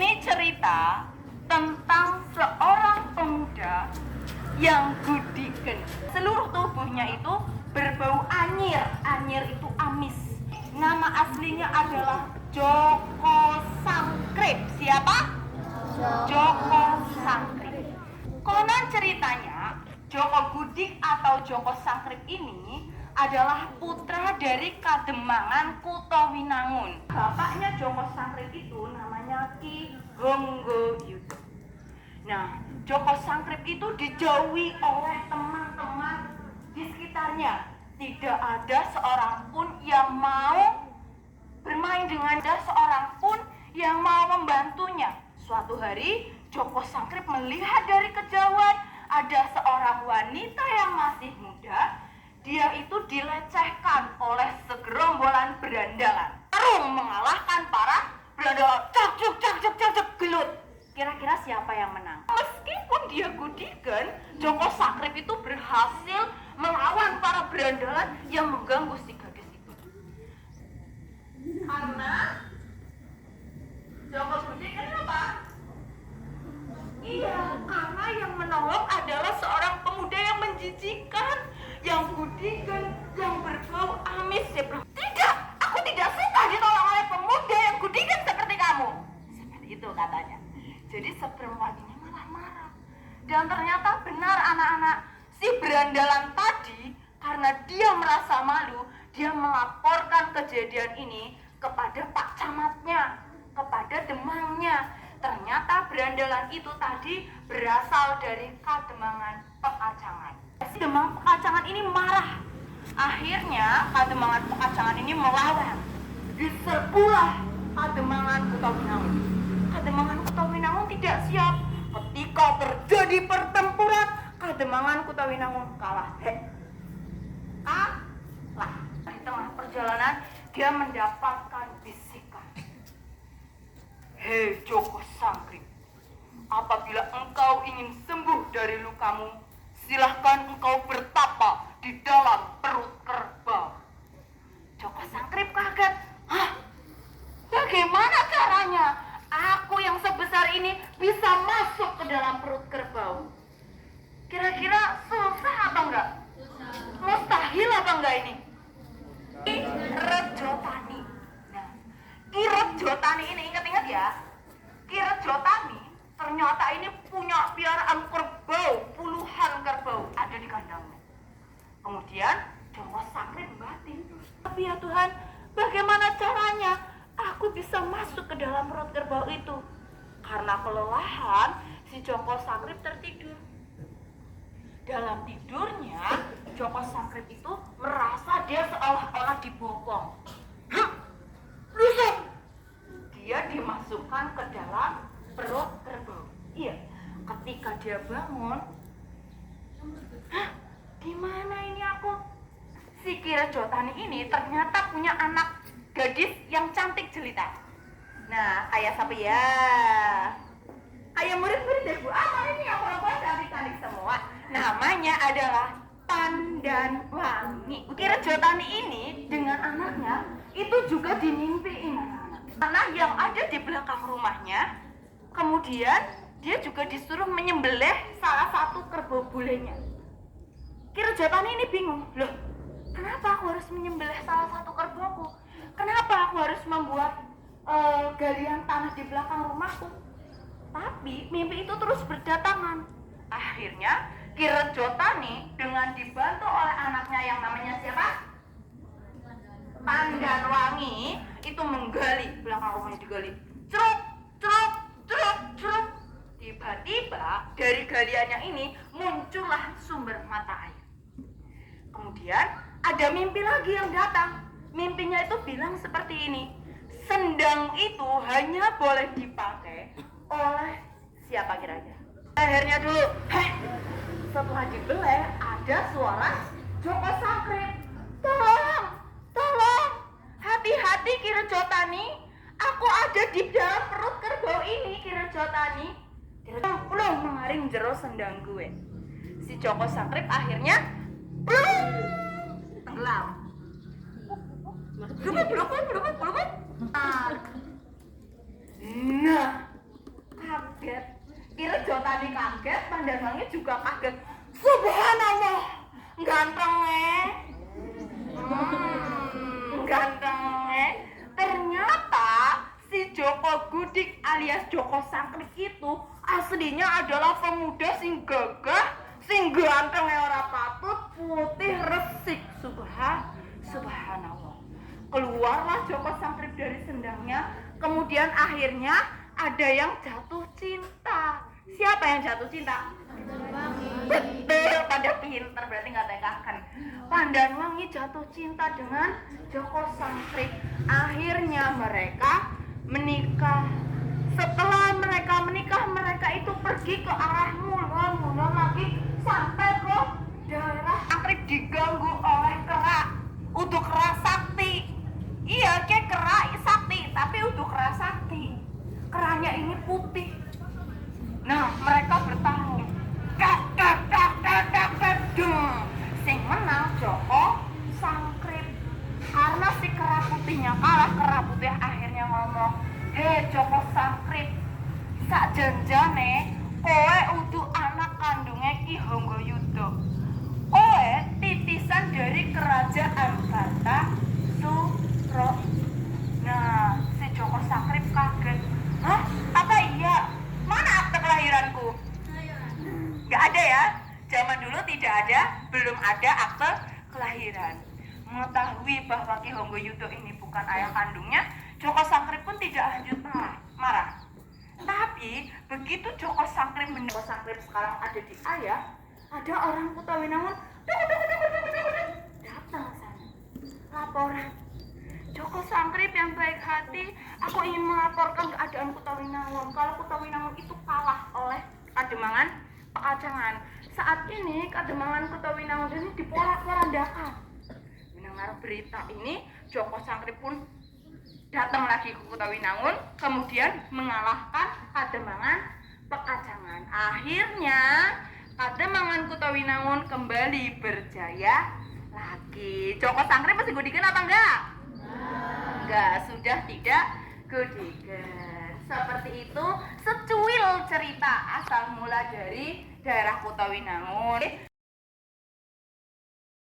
Ini cerita tentang seorang pemuda yang gudiken. Seluruh tubuhnya itu berbau anyir. Anyir itu amis. Nama aslinya adalah Joko Sangkrip. Siapa? Joko Sangkrip. Konon ceritanya, Joko Gudik atau Joko Sangkrip ini adalah putra dari Kademangan Kutowinangun. Bapaknya Joko Sangkrip itu namanya Ki Honggoyudo. Nah, Joko Sangkrip itu dijauhi oleh teman-teman di sekitarnya. Tidak ada seorang pun yang mau bermain dengan dia, seorang pun yang mau membantunya. Suatu hari, Joko Sangkrip melihat dari kejauhan ada seorang wanita yang masih muda. Dia itu dilecehkan oleh segerombolan berandalan. Tarung mengalahkan para berandalan. Cak gelut. Kira-kira siapa yang menang? Meskipun dia gudikan, Joko Sangkrip itu berhasil melawan para berandalan yang mengganggu si gadis itu. Karena Joko Gudik kenapa? Iya, karena yang menolong adalah seorang pemuda yang menjijikan, yang gudikan, yang berbau amis. Tidak, aku tidak suka ditolong oleh pemuda yang gudikan seperti kamu. Seperti itu katanya. Jadi seperempat ini malah marah. Dan ternyata benar anak-anak, si berandalan tadi karena dia merasa malu, dia melaporkan kejadian ini kepada Pak Camatnya, kepada demangnya. Ternyata berandalan itu tadi berasal dari Kademangan Pekacangan. Si Demang Pekacangan ini marah. Akhirnya Kademangan Pekacangan ini melawan. Diserbulah Kademangan Kutowinangun. Kademangan Kutowinangun tidak siap. Ketika terjadi pertempuran, Kademangan Kutowinangun kalah. Kalah. Di tengah perjalanan dia mendapatkan bisikan. Hei Joko Sangkrip, apabila engkau ingin sembuh dari lukamu, silahkan engkau bertapa di dalam perut kerbau. Joko Sangkrip kaget. Hah? Bagaimana caranya aku yang sebesar ini bisa masuk ke dalam perut kerbau? Kira-kira susah apa enggak? Mustahil apa enggak ini? Ki Rejotani. Nah, Ki Rejotani ini ingat-ingat ya. Ki Rejotani ternyata ini punya piaraan kerbau, puluhan kerbau ada di kandangnya. Kemudian Joko Sangkrip batin. Tapi ya Tuhan, bagaimana caranya aku bisa masuk ke dalam perut kerbau itu? Karena kelelahan, si Joko Sangkrip tertidur. Dalam tidurnya, Joko Sangkrip itu merasa dia seolah-olah dibopong. Rusuk! Dia dimasukkan ke dalam perut kerbau. Iya, ketika dia bangun, di mana ini aku? Si Ki Rejotani ini ternyata punya anak gadis yang cantik jelita. Nah, kayak siapa ya? Kayak murid-murid deh Bu. Ini yang perempuan cantik-cantik semua. Namanya adalah Pandanwangi. Ki Rejotani ini dengan anaknya itu juga dimimpiin tanah yang ada di belakang rumahnya. Kemudian dia juga disuruh menyembelih salah satu kerbau bulenya. Ki Rejotani ini bingung, loh, kenapa aku harus menyembelih salah satu kerbauku? Kenapa aku harus membuat galian tanah di belakang rumahku? Tapi mimpi itu terus berdatangan. Akhirnya Ki Rejotani dengan dibantu oleh anaknya yang namanya siapa? Pandanwangi itu menggali belakang rumahnya, digali. Ceruk. Tiba-tiba dari galiannya ini muncullah sumber mata air. Kemudian ada mimpi lagi yang datang. Mimpinya itu bilang seperti ini. Sendang itu hanya boleh dipakai oleh siapa kira-kira? Lehernya dulu. Setelah dibelah ada suara Joko Sangkrip. Tolong, hati-hati Ki Rejotani. Aku ada di dalam perut kerbau ini, Ki Rejotani. Belum mengaring jero sendang gue. Si Joko Sangkrip akhirnya tenggelam. Belum. Nah, kaget. Irejo tadi kaget, Pandanwangi juga kaget. Subhanallah, gantengnya. Gantengnya. Ternyata si Joko Gudik alias Joko Sangkrip itu aslinya adalah pemuda sing gagah, sing gantengnya ora patut, putih resik. Subhanallah. Keluarlah Joko Sangkrip dari sendangnya. Kemudian akhirnya ada yang jatuh cinta. Siapa yang jatuh cinta? Betul, pada pinter, berarti nggak tekahkan. Pandanwangi jatuh cinta dengan Joko Sangkrip. Akhirnya mereka menikah. Setelah mereka menikah, mereka itu pergi ke arah mulon lagi sampai ke daerah Sangkrip diganggu oleh kera. Udah kera sakti. Iya, kayak kera sakti, tapi udah kera sakti. Keranya ini putih. Nah, mereka bertarung. Sing menang Joko Sangkrip. Karena si kera putihnya kalah, kera putih akhirnya ngomong, "Hei Joko Sangkrip, sak janjane kowe udu anak kandungnya Ki Hanggayuda. Kowe titisan dari kerajaan Kartasura." Nah, si Joko Sangkrip kaget. "Hah? Apa iya? Mana akte kelahiranku?" Gak ada ya. Zaman dulu tidak ada, belum ada akte kelahiran. Mengetahui bahwa Ki Hanggayuda ini bukan ayah kandungnya, Joko Sangkrip pun tidak lanjut marah. Tapi begitu Joko Sangkrip sekarang ada di ayah, ada orang Kutawinangun datang ke sana. Laporan. Joko Sangkrip yang baik hati, aku ingin melaporkan keadaan Kutawinangun. Kalau Kutawinangun itu kalah oleh Kademangan Pekacangan. Saat ini Kademangan Kutawinangun ini diporak-porandakan. Mendengar berita ini, Joko Sangkrip pun datang lagi ke Kutawinangun, kemudian mengalahkan Kademangan Pekacangan. Akhirnya Kademangan Kutawinangun kembali berjaya lagi. Joko Sangkrip masih gudikan apa enggak? Enggak, sudah tidak gudikan. Seperti itu secuil cerita asal mula dari daerah Kutawinangun.